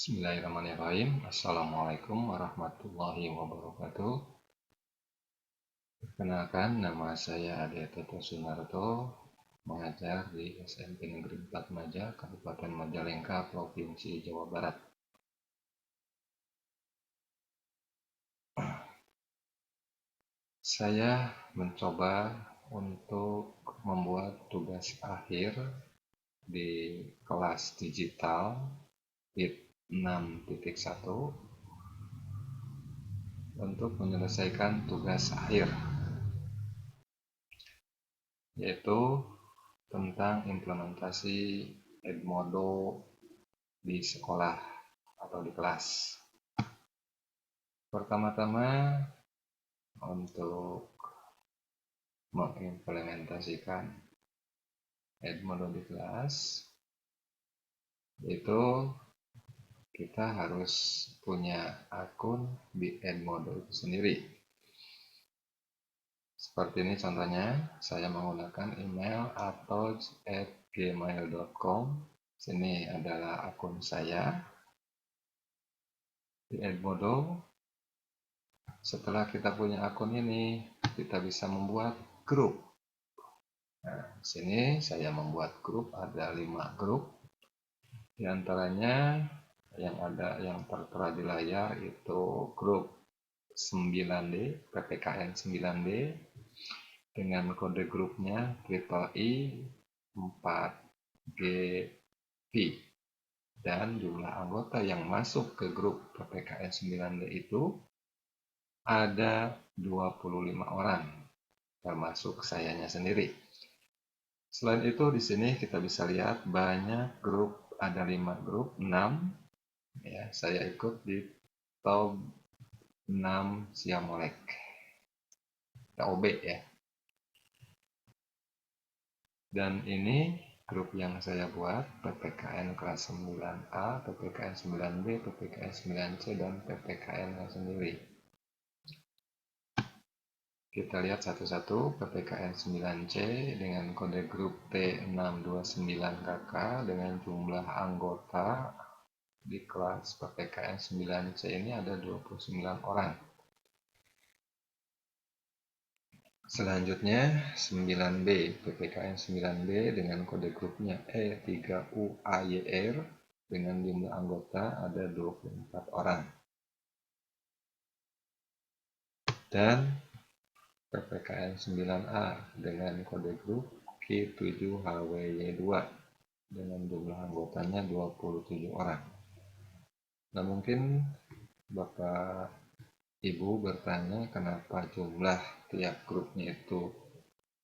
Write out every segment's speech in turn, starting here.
Bismillahirrahmanirrahim. Assalamualaikum warahmatullahi wabarakatuh. Perkenalkan, nama saya Ade Toto Sunarto, mengajar di SMP Negeri 4 Maja, Kabupaten Majalengka, Provinsi Jawa Barat. Saya mencoba untuk membuat tugas akhir di kelas digital PIT 6.1 untuk menyelesaikan tugas akhir, yaitu tentang implementasi Edmodo di sekolah atau di kelas. Pertama-tama, untuk mengimplementasikan Edmodo di kelas, itu kita harus punya akun di Edmodo itu sendiri. Seperti ini contohnya, saya menggunakan email atoz@gmail.com. Sini adalah akun saya di Edmodo. Setelah kita punya akun ini, kita bisa membuat grup. Nah, sini saya membuat grup, ada 5 grup. Di antaranya yang tertera di layar itu grup 9D, PPKN 9D, dengan kode grupnya IEEE 4GP. Dan jumlah anggota yang masuk ke grup PPKN 9D itu ada 25 orang, termasuk sayanya sendiri. Selain itu, di sini kita bisa lihat banyak grup, ada 5 grup, 6. Ya, saya ikut di top 6 Siamolek. TOB ya. Dan ini grup yang saya buat, PPKN kelas 9A, PPKN 9B, PPKN 9C, dan PPKN sendiri. Kita lihat satu-satu. PPKN 9C dengan kode grup T629KK dengan jumlah anggota di kelas PPKN 9C ini ada 29 orang. Selanjutnya 9B, PPKN 9B dengan kode grupnya E3UAYR dengan jumlah anggota ada 24 orang. Dan PPKN 9A dengan kode grup Q7HWY2 dengan jumlah anggotanya 27 orang. Nah, mungkin Bapak Ibu bertanya kenapa jumlah tiap grupnya itu,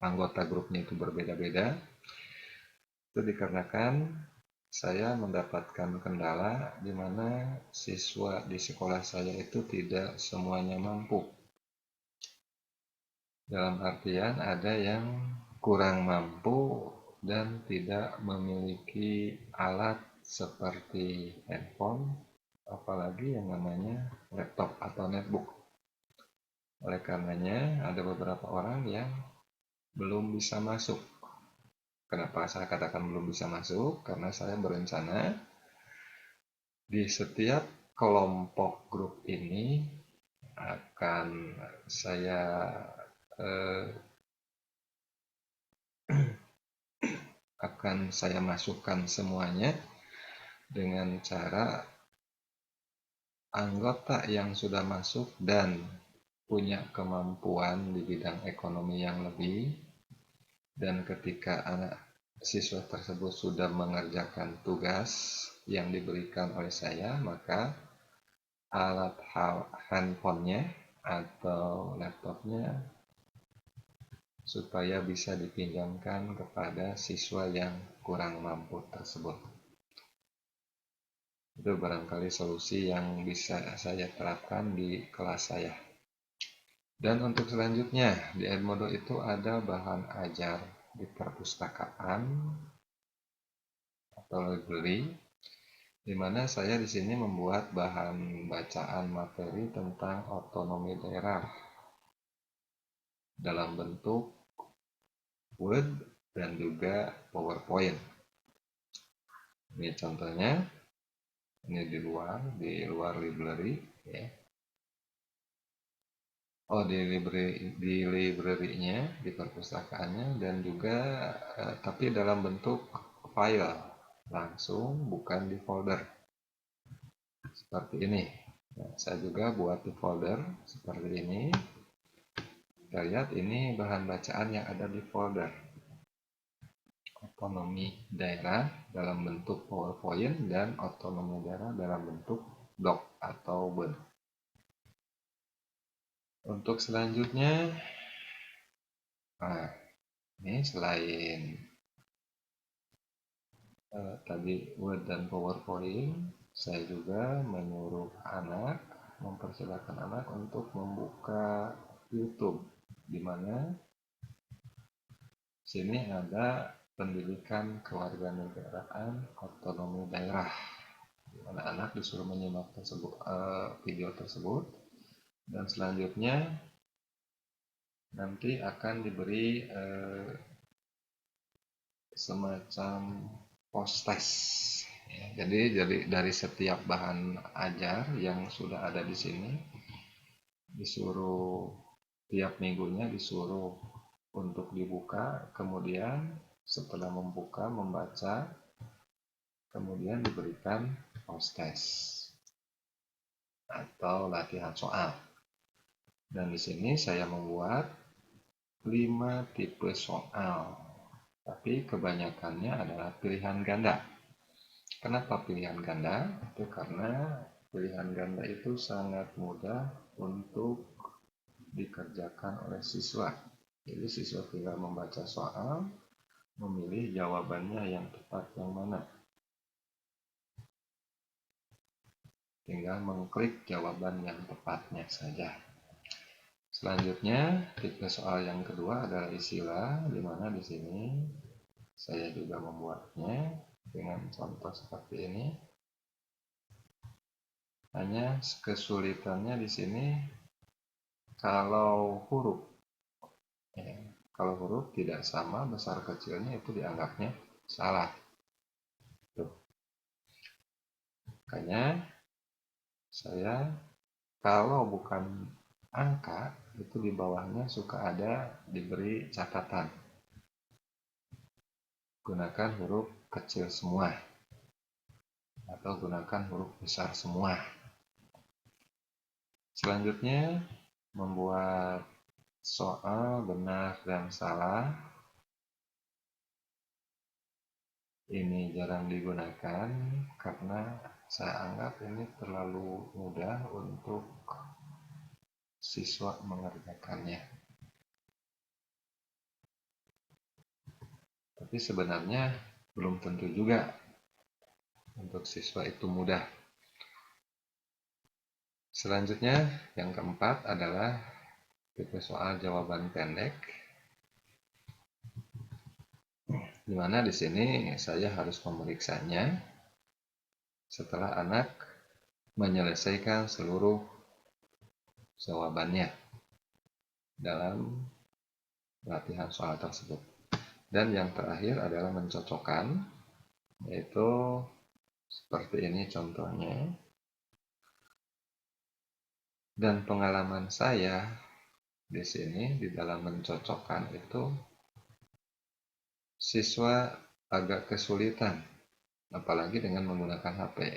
anggota grupnya itu berbeda-beda. Itu dikarenakan saya mendapatkan kendala di mana siswa di sekolah saya itu tidak semuanya mampu. Dalam artian ada yang kurang mampu dan tidak memiliki alat seperti handphone, apalagi yang namanya laptop atau netbook. Oleh karenanya ada beberapa orang yang belum bisa masuk. Kenapa saya katakan belum bisa masuk? Karena saya berencana di setiap kelompok grup ini akan saya masukkan semuanya dengan cara anggota yang sudah masuk dan punya kemampuan di bidang ekonomi yang lebih, dan ketika anak siswa tersebut sudah mengerjakan tugas yang diberikan oleh saya, maka alat handphonenya atau laptopnya supaya bisa dipinjamkan kepada siswa yang kurang mampu tersebut. Itu barangkali solusi yang bisa saya terapkan di kelas saya. Dan untuk selanjutnya, di Edmodo itu ada bahan ajar di perpustakaan atau library, di mana saya di sini membuat bahan bacaan materi tentang otonomi daerah dalam bentuk Word dan juga PowerPoint. Ini contohnya. Ini di luar library ya. Oh, di library-nya, di perpustakaannya, dan juga tapi dalam bentuk file langsung, bukan di folder seperti ini. Nah, saya juga buat di folder seperti ini. Kita lihat ini bahan bacaan yang ada di folder otonomi daerah dalam bentuk PowerPoint dan otonomi daerah dalam bentuk doc atau Word. Untuk selanjutnya, nah, ini selain tadi Word dan PowerPoint, saya juga mempersilahkan anak untuk membuka YouTube, di mana sini ada pendidikan kewarganegaraan otonomi daerah, di mana anak disuruh menyimak video tersebut, dan selanjutnya nanti akan diberi semacam post test. Jadi dari setiap bahan ajar yang sudah ada di sini, disuruh tiap minggunya disuruh untuk dibuka, kemudian setelah membuka membaca, kemudian diberikan post test atau latihan soal. Dan di sini saya membuat 5 tipe soal, tapi kebanyakannya adalah pilihan ganda. Kenapa pilihan ganda? Itu karena pilihan ganda itu sangat mudah untuk dikerjakan oleh siswa. Jadi siswa tinggal membaca soal, memilih jawabannya yang tepat yang mana. Tinggal mengklik jawaban yang tepatnya saja. Selanjutnya, tipe soal yang kedua adalah istilah, di mana di sini saya juga membuatnya dengan contoh seperti ini. Hanya kesulitannya di sini kalau huruf tidak sama besar kecilnya itu dianggapnya salah. Tuh. Makanya saya kalau bukan angka itu di bawahnya suka ada diberi catatan. Gunakan huruf kecil semua atau gunakan huruf besar semua. Selanjutnya membuat soal benar dan salah. Ini jarang digunakan karena saya anggap ini terlalu mudah untuk siswa mengerjakannya. Tapi sebenarnya belum tentu juga untuk siswa itu mudah. Selanjutnya, yang keempat adalah tipe soal jawaban pendek, di mana di sini saya harus memeriksanya setelah anak menyelesaikan seluruh jawabannya dalam latihan soal tersebut. Dan yang terakhir adalah mencocokkan, yaitu seperti ini contohnya. Dan pengalaman saya di sini di dalam mencocokkan itu siswa agak kesulitan, apalagi dengan menggunakan HP.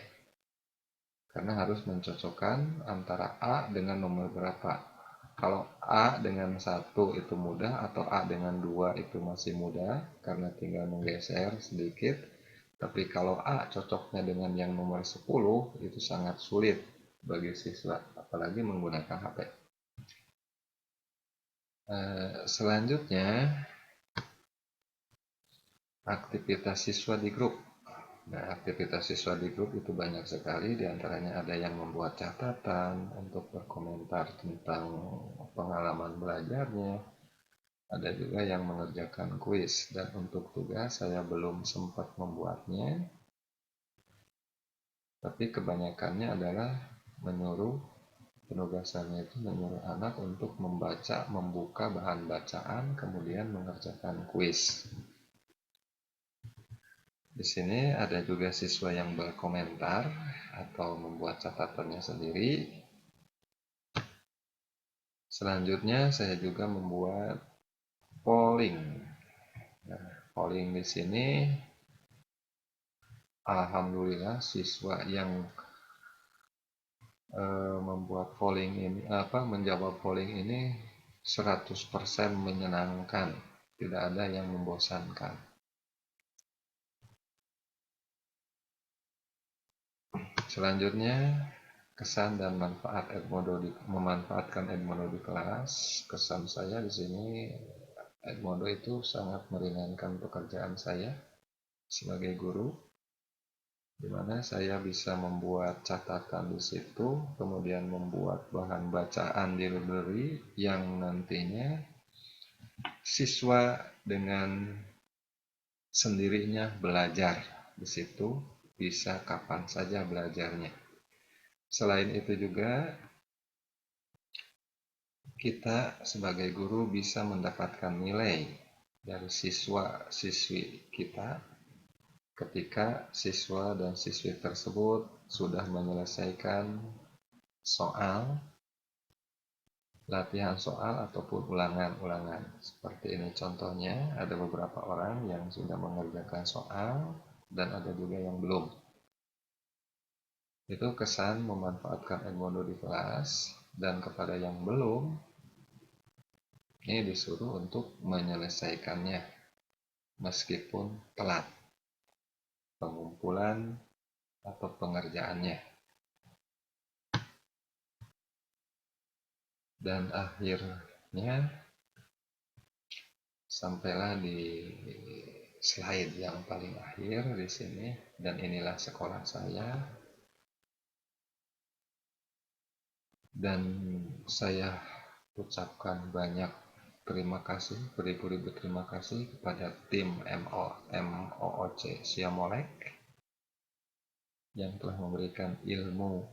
Karena harus mencocokkan antara A dengan nomor berapa. Kalau A dengan 1 itu mudah, atau A dengan 2 itu masih mudah, karena tinggal menggeser sedikit. Tapi kalau A cocoknya dengan yang nomor 10, itu sangat sulit bagi siswa, apalagi menggunakan HP. Selanjutnya, aktivitas siswa di grup. Nah, aktivitas siswa di grup itu banyak sekali, diantaranya ada yang membuat catatan untuk berkomentar tentang pengalaman belajarnya, ada juga yang mengerjakan kuis, dan untuk tugas saya belum sempat membuatnya, tapi kebanyakannya adalah penugasannya itu menyuruh anak untuk membuka bahan bacaan, kemudian mengerjakan kuis. Di sini ada juga siswa yang berkomentar atau membuat catatannya sendiri. Selanjutnya saya juga membuat polling. Nah, polling di sini alhamdulillah siswa yang membuat polling ini menjawab polling ini 100% menyenangkan, tidak ada yang membosankan. Selanjutnya, kesan dan manfaat memanfaatkan Edmodo di kelas. Kesan saya di sini, Edmodo itu sangat meringankan pekerjaan saya sebagai guru, di mana saya bisa membuat catatan di situ, kemudian membuat bahan bacaan di library yang nantinya siswa dengan sendirinya belajar di situ, bisa kapan saja belajarnya. Selain itu juga kita sebagai guru bisa mendapatkan nilai dari siswa-siswi kita ketika siswa dan siswi tersebut sudah menyelesaikan soal, latihan soal ataupun ulangan-ulangan. Seperti ini contohnya, ada beberapa orang yang sudah mengerjakan soal dan ada juga yang belum. Itu kesan memanfaatkan Edmodo di kelas, dan kepada yang belum, ini disuruh untuk menyelesaikannya meskipun telat pengumpulan atau pengerjaannya. Dan akhirnya sampailah di slide yang paling akhir di sini, dan inilah sekolah saya. Dan saya ucapkan banyak terima kasih, beribu-ribu terima kasih kepada tim MOOC Siamolek yang telah memberikan ilmu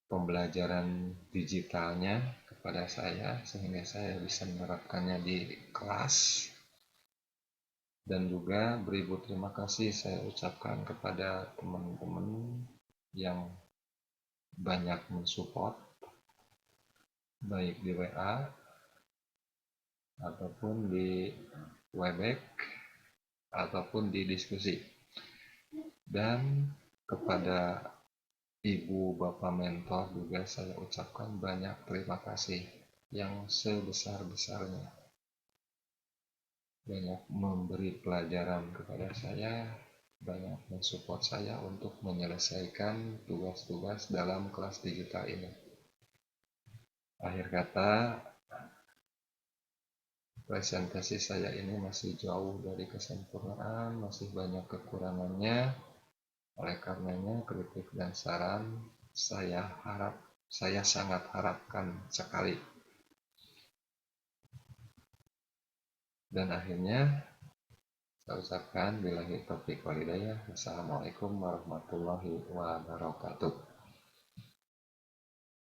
pembelajaran digitalnya kepada saya sehingga saya bisa menerapkannya di kelas. Dan juga beribu terima kasih saya ucapkan kepada teman-teman yang banyak mensupport baik di WA ataupun di Webex ataupun di diskusi. Dan kepada Ibu Bapak Mentor juga saya ucapkan banyak terima kasih yang sebesar-besarnya. Banyak memberi pelajaran kepada saya, banyak mensupport saya untuk menyelesaikan tugas-tugas dalam kelas digital ini. Akhir kata, presentasi saya ini masih jauh dari kesempurnaan, masih banyak kekurangannya. Oleh karenanya, kritik dan saran saya sangat harapkan sekali. Dan akhirnya saya ucapkan billahi taufiq wal hidayah. Wassalamualaikum warahmatullahi wabarakatuh.